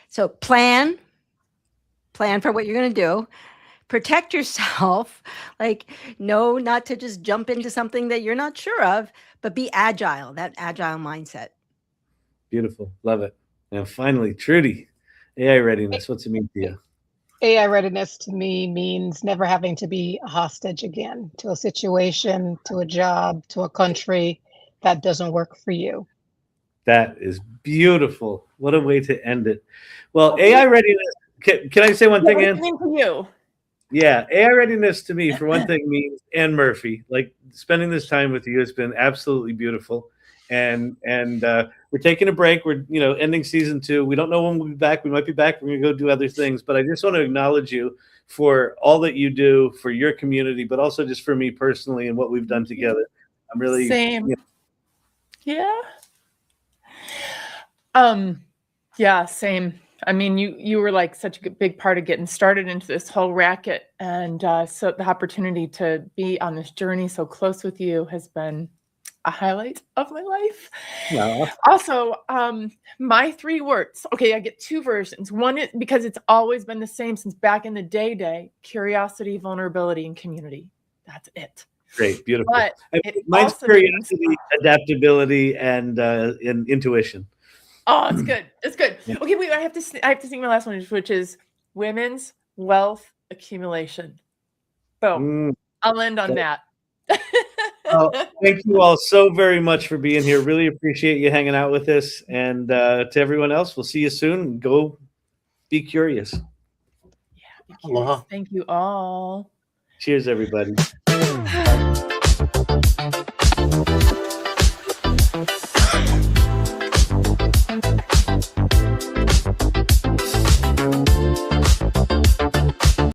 C: so plan for what you're going to do. Protect yourself, like know not to just jump into something that you're not sure of, but be agile, that agile mindset.
A: Beautiful. Love it. And finally, Trudy, AI readiness. What's it mean to you?
F: AI readiness to me means never having to be a hostage again to a situation, to a job, to a country that doesn't work for you.
A: That is beautiful. What a way to end it. Well, AI readiness. Can I say one thing, Ann?
B: To you.
A: Yeah, AI readiness to me, for one thing, means Ann Murphy. Like spending this time with you has been absolutely beautiful. And we're taking a break. We're ending season 2. We don't know when we'll be back. We might be back. We're going to go do other things. But I just want to acknowledge you for all that you do for your community, but also just for me personally and what we've done together. I'm really
B: same. Yeah. Yeah, same. I mean, you were like such a big part of getting started into this whole racket. And so the opportunity to be on this journey so close with you has been a highlight of my life.
A: Yeah.
B: Also, my 3 words. Okay, I get 2 versions. One is because it's always been the same since back in the day, curiosity, vulnerability, and community. That's it.
A: Great, beautiful.
B: But
A: mine's curiosity, adaptability, and intuition.
B: Oh, it's good. It's good.
A: Yeah.
B: Okay, wait. I have to sing my last one, which is women's wealth accumulation. Boom. I'll end on that.
A: Thank you all so very much for being here. Really appreciate you hanging out with us. And to everyone else, we'll see you soon. Go be curious.
B: Yeah, be curious. Aloha. Thank you all.
A: Cheers, everybody.